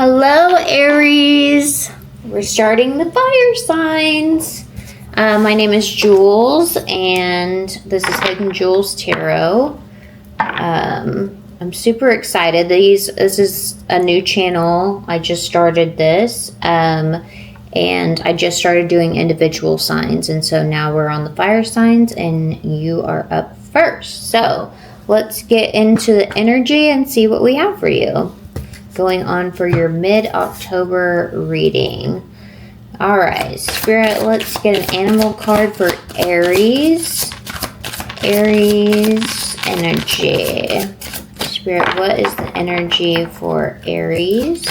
Hello, Aries. We're starting the fire signs. My name is Jules, and this is Hidden Jules Tarot. I'm super excited. This is a new channel. I just started this, and I just started doing individual signs, and so now we're on the fire signs, and you are up first. So let's get into the energy and see what we have for you. Going on for your mid-October reading. All right, Spirit, let's get an animal card for Aries. Aries energy. Spirit, what is the energy for Aries?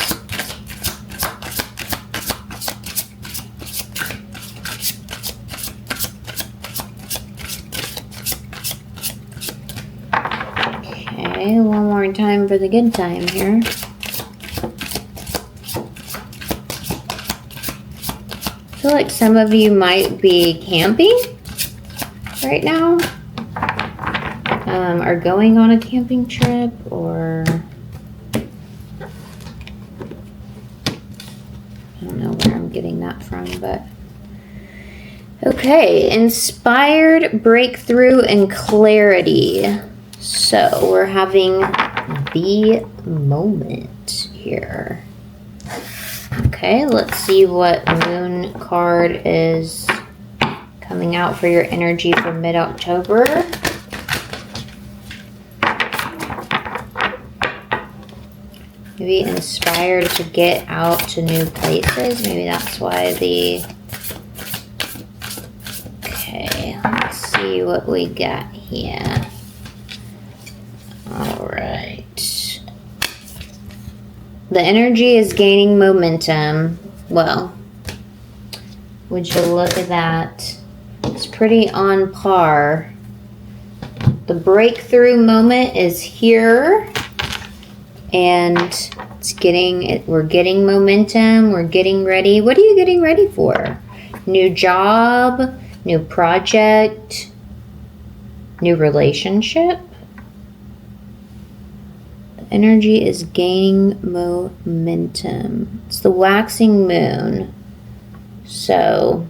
Okay, one more time for the good time here. I feel like some of you might be camping right now, or going on a camping trip, or I don't know where I'm getting that from, but okay. Inspired breakthrough and clarity. So we're having the moment here. Okay, let's see what moon card is coming out for your energy for mid-October. Maybe inspired to get out to new places. Maybe that's why the... Okay, let's see what we got here. All right. The energy is gaining momentum. Well, would you look at that? It's pretty on par. The breakthrough moment is here, and we're getting momentum. We're getting ready. What are you getting ready for? New job, new project, new relationship. Energy is gaining momentum. It's the waxing moon. So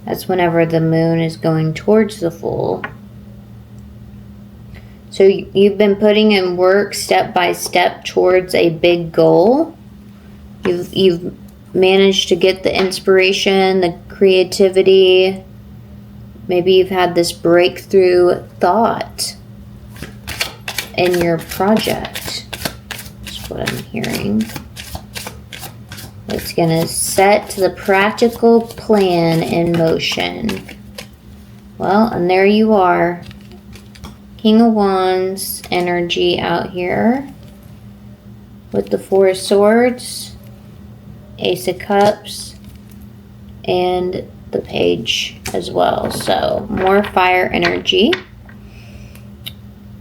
that's whenever the moon is going towards the full. So you've been putting in work step by step towards a big goal. You've managed to get the inspiration, the creativity. Maybe you've had this breakthrough thought in your project. That's what I'm hearing. It's going to set the practical plan in motion. Well, and there you are. King of Wands energy out here with the Four of Swords, Ace of Cups, and the Page as well. So more fire energy.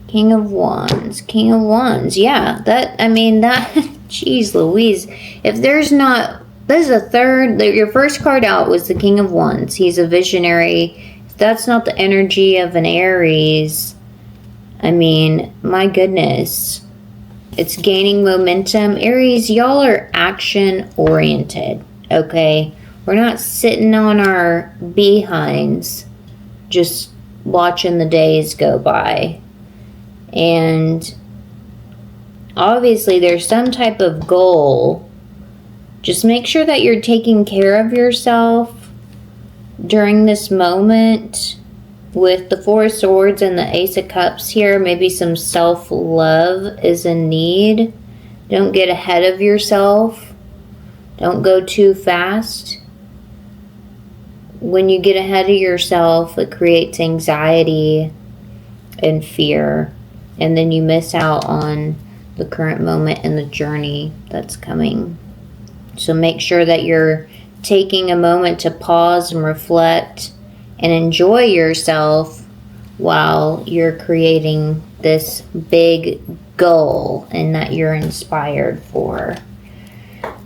King of Wands. King of Wands. Yeah, geez Louise. If there's not, this is a third, your first card out was the King of Wands. He's a visionary. If that's not the energy of an Aries, my goodness. It's gaining momentum. Aries, y'all are action oriented, okay? We're not sitting on our behinds just watching the days go by. And obviously there's some type of goal. Just make sure that you're taking care of yourself during this moment. With the Four of Swords and the Ace of Cups here, maybe some self-love is in need. Don't get ahead of yourself. Don't go too fast. When you get ahead of yourself, it creates anxiety and fear. And then you miss out on the current moment and the journey that's coming. So make sure that you're taking a moment to pause and reflect and enjoy yourself while you're creating this big goal and that you're inspired for.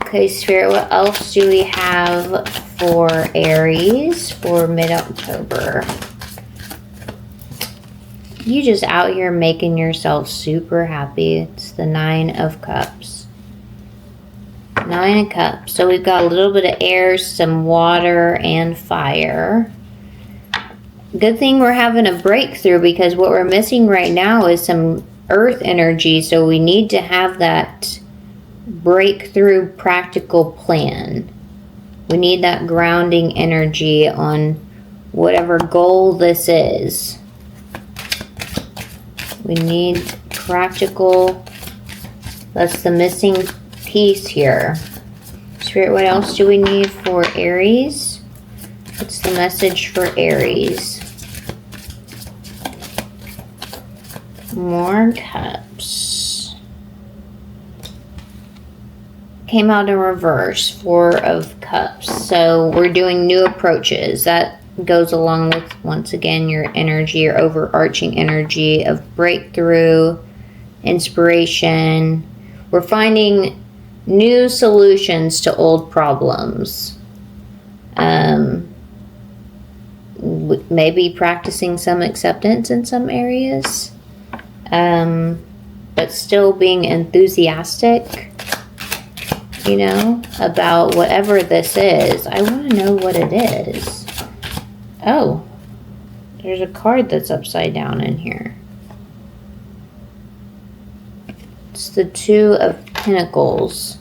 Okay, Spirit, what else do we have for Aries for mid-October? You just out here making yourself super happy. It's the 9 of Cups. 9 of Cups. So we've got a little bit of air, some water, and fire. Good thing we're having a breakthrough, because what we're missing right now is some earth energy. So we need to have that breakthrough practical plan. We need that grounding energy on whatever goal this is. We need practical. That's the missing piece here. Spirit, what else do we need for Aries? What's the message for Aries? More Cups. Came out in reverse, 4 of Cups. So we're doing new approaches. That goes along with, once again, your energy, your overarching energy of breakthrough, inspiration. We're finding new solutions to old problems. Maybe practicing some acceptance in some areas. But still being enthusiastic, you know, about whatever this is. I want to know what it is. Oh, there's a card that's upside down in here. It's the 2 of Pentacles.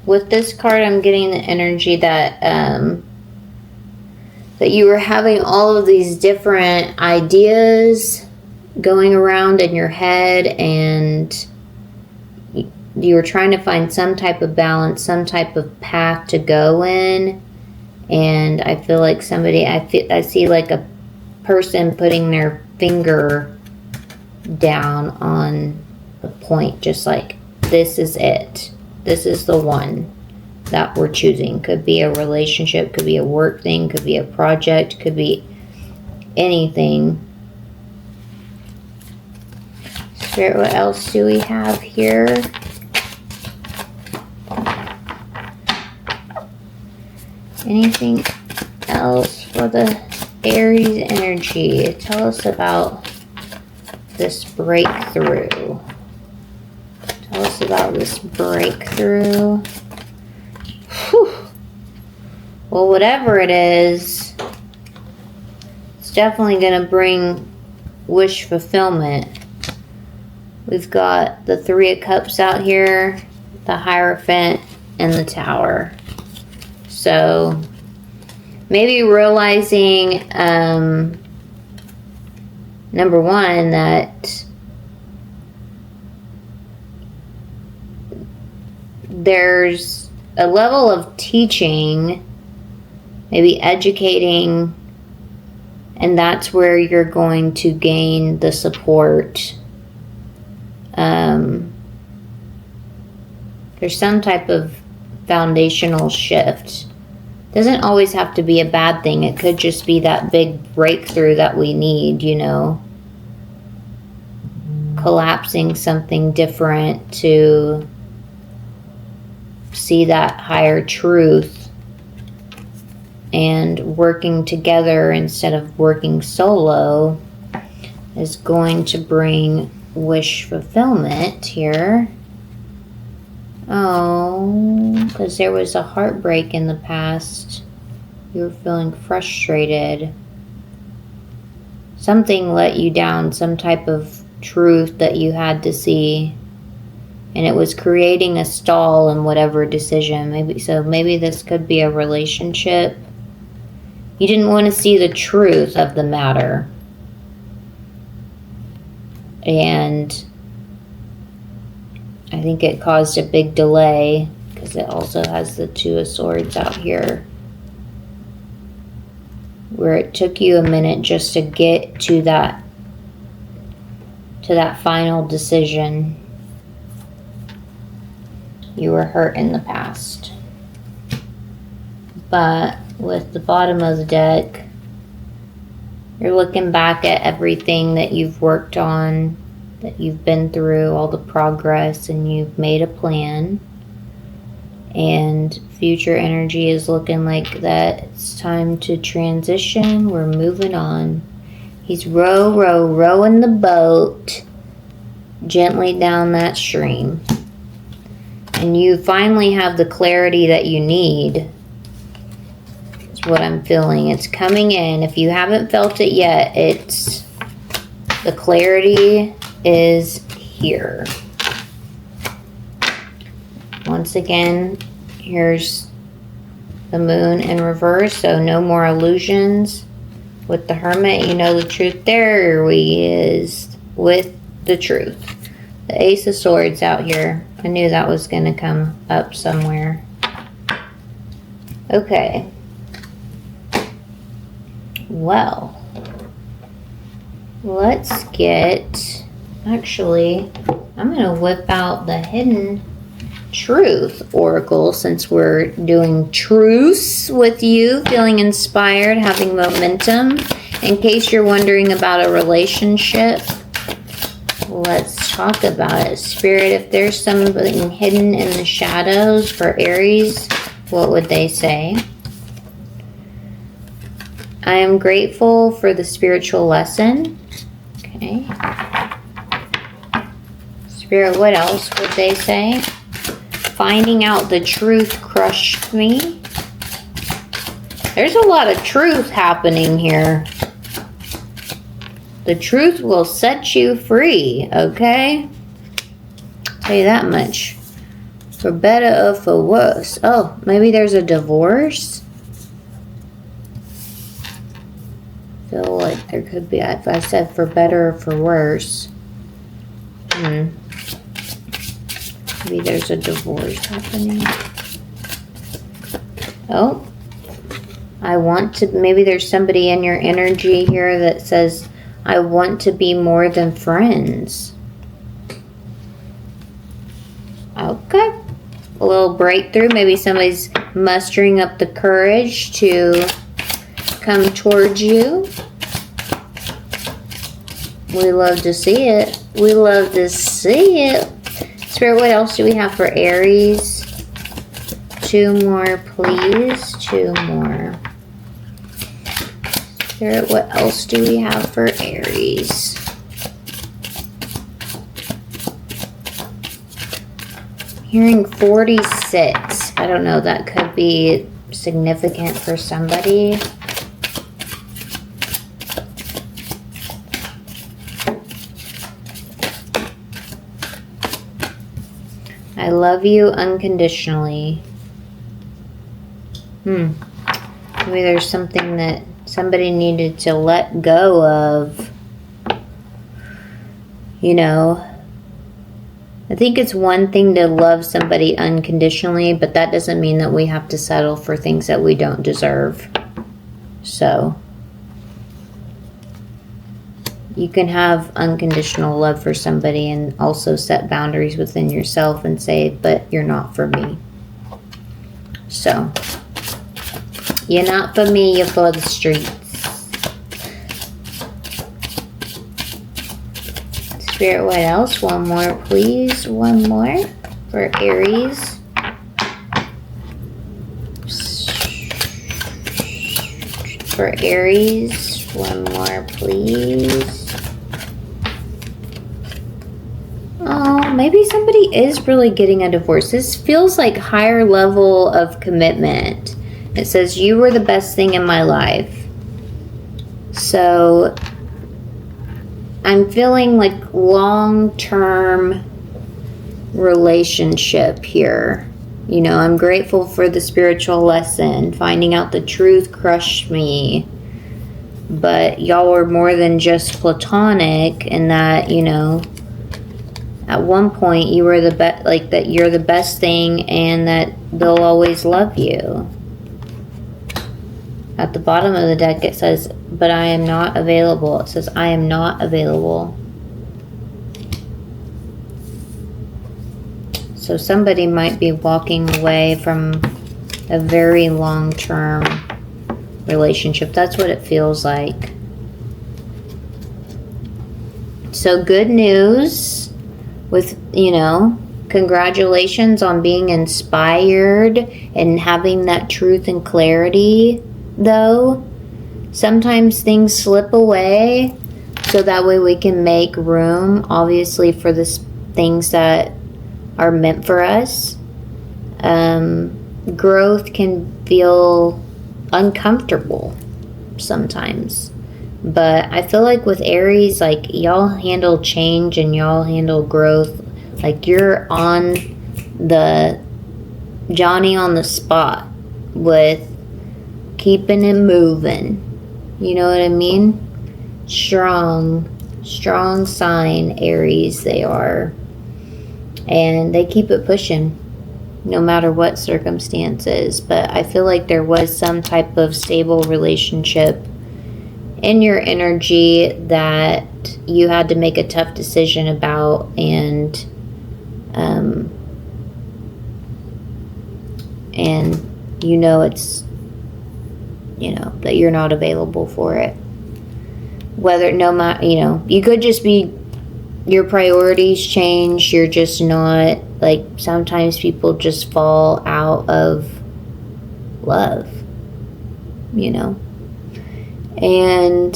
With this card, I'm getting the energy that that you were having all of these different ideas going around in your head, and you were trying to find some type of balance, some type of path to go in. And I feel like I see like a person putting their finger down on the point, just like, this is it. This is the one that we're choosing. Could be a relationship, could be a work thing, could be a project, could be anything. Spirit, what else do we have here? Anything else for the Aries energy? Tell us about this breakthrough. Tell us about this breakthrough. Whew. Well, whatever it is, it's definitely going to bring wish fulfillment. We've got the 3 of Cups out here, the Hierophant, and the Tower. So maybe realizing, number one, that there's a level of teaching, maybe educating, and that's where you're going to gain the support. There's some type of foundational shift. Doesn't always have to be a bad thing. It could just be that big breakthrough that we need, you know. Collapsing something different to see that higher truth, and working together instead of working solo is going to bring wish fulfillment here. Oh, because there was a heartbreak in the past. You were feeling frustrated. Something let you down, some type of truth that you had to see. And it was creating a stall in whatever decision. Maybe this could be a relationship. You didn't want to see the truth of the matter. And I think it caused a big delay, because it also has the 2 of Swords out here, where it took you a minute just to get to that final decision. You were hurt in the past. But with the bottom of the deck, you're looking back at everything that you've worked on, that you've been through, all the progress, and you've made a plan, and future energy is looking like that it's time to transition. We're moving on. He's rowing the boat gently down that stream. And you finally have the clarity that you need. That's what I'm feeling. It's coming in. If you haven't felt it yet, it's the clarity is here. Once again, here's the moon in reverse, so no more illusions. With the Hermit, you know the truth. There he is with the truth. The Ace of Swords out here. I knew that was going to come up somewhere. Okay. Well, let's get... Actually, I'm going to whip out the Hidden Truth Oracle since we're doing truce with you, feeling inspired, having momentum. In case you're wondering about a relationship, let's talk about it. Spirit, if there's something hidden in the shadows for Aries, what would they say? I am grateful for the spiritual lesson. Okay. Spirit, what else would they say? Finding out the truth crushed me. There's a lot of truth happening here. The truth will set you free, okay? I'll tell you that much. For better or for worse. Oh, maybe there's a divorce? Feel like there could be, if I said for better or for worse. Maybe there's a divorce happening. Oh. I want to, maybe there's somebody in your energy here that says, I want to be more than friends. Okay. A little breakthrough. Maybe somebody's mustering up the courage to come towards you. We love to see it. We love to see it. Spirit, what else do we have for Aries? 2 more, please. 2 more. Spirit, what else do we have for Aries? Hearing 46. I don't know, that could be significant for somebody. I love you unconditionally. Maybe there's something that somebody needed to let go of. You know, I think it's one thing to love somebody unconditionally, but that doesn't mean that we have to settle for things that we don't deserve. So, you can have unconditional love for somebody and also set boundaries within yourself and say, but you're not for me. So, you're not for me, you're for the streets. Spirit, what else? 1 more, please. 1 more for Aries. For Aries, 1 more, please. Oh, maybe somebody is really getting a divorce. This feels like higher level of commitment. It says, you were the best thing in my life. So, I'm feeling like long-term relationship here. You know, I'm grateful for the spiritual lesson. Finding out the truth crushed me. But y'all were more than just platonic in that, you know, at one point you were the best, like that you're the best thing and that they'll always love you. At the bottom of the deck it says, but I am not available. It says, I am not available. So somebody might be walking away from a very long-term relationship. That's what it feels like. So good news with, you know, Congratulations on being inspired and having that truth and clarity, though. Sometimes things slip away, so that way we can make room, obviously, for the things that are meant for us. Growth can feel uncomfortable sometimes. But I feel like with Aries, like, y'all handle change and y'all handle growth. Like, you're on the Johnny on the spot with keeping it moving. You know what I mean? Strong sign, Aries, they are. And they keep it pushing no matter what circumstances. But I feel like there was some type of stable relationship in your energy that you had to make a tough decision about, and you know it's, you know, that you're not available for it. Whether, no matter, you know, you could just be, your priorities change, you're just not, like, sometimes people just fall out of love, you know. And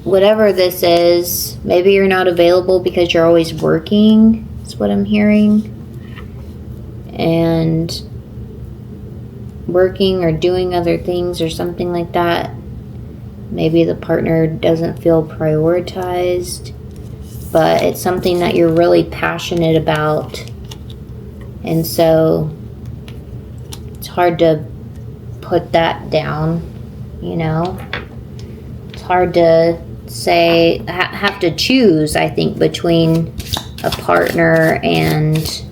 whatever this is, maybe you're not available because you're always working, is what I'm hearing. And working or doing other things or something like that. Maybe the partner doesn't feel prioritized, but it's something that you're really passionate about. And so it's hard to put that down, you know. It's hard to say, have to choose, I think, between a partner and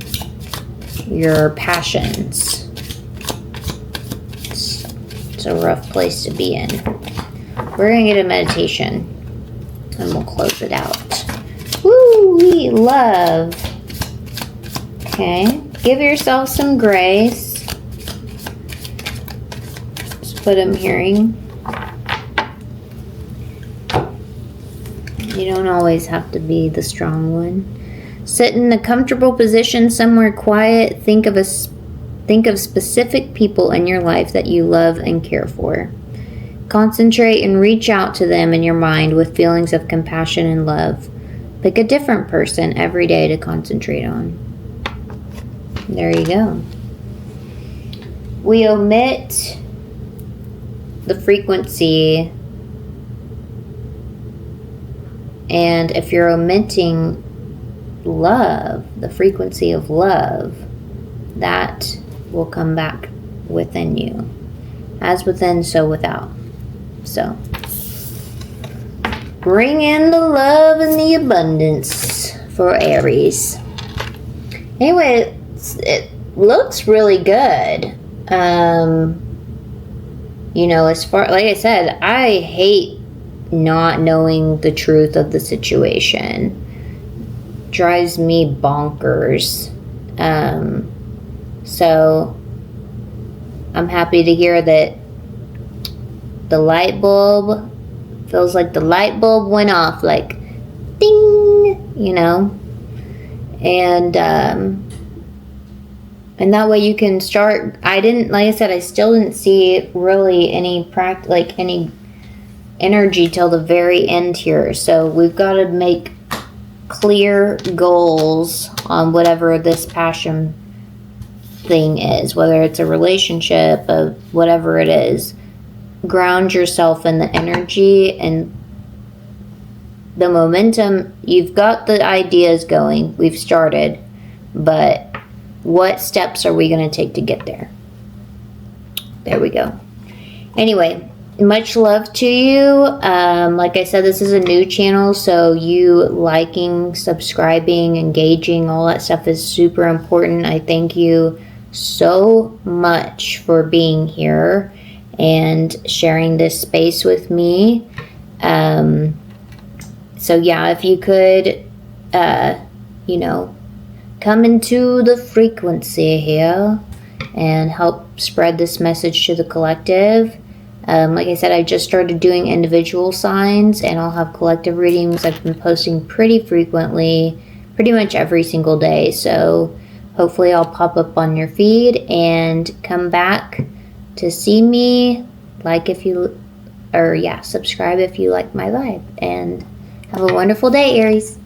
your passions. It's a rough place to be in. We're going to get a meditation and we'll close it out. Woo, we love. Okay. Give yourself some grace. That's what I'm hearing. You don't always have to be the strong one. Sit in a comfortable position somewhere quiet. Think of specific people in your life that you love and care for. Concentrate and reach out to them in your mind with feelings of compassion and love. Pick a different person every day to concentrate on. There you go. We omit the frequency, and if you're omitting love, the frequency of love, that will come back within you. As within, so without. So, bring in the love and the abundance for Aries. Anyway, it looks really good. You know, as far, like I said, I hate not knowing the truth of the situation. Drives me bonkers. So I'm happy to hear that the light bulb, feels like the light bulb went off, like ding, you know. And that way you can start. I didn't, like I said, I still didn't see really any any energy till the very end here. So we've got to make clear goals on whatever this passion thing is, whether it's a relationship, whatever it is. Ground yourself in the energy and the momentum. You've got the ideas going, we've started, but what steps are we going to take to get there? There we go. Anyway, much love to you. Like I said, this is a new channel, so you liking, subscribing, engaging, all that stuff is super important. I thank you so much for being here and sharing this space with me. So yeah, if you could, you know, come into the frequency here and help spread this message to the collective. Like I said, I just started doing individual signs, and I'll have collective readings. I've been posting pretty frequently pretty much every single day. So hopefully I'll pop up on your feed and come back to see me. Subscribe if you like my vibe. And have a wonderful day, Aries.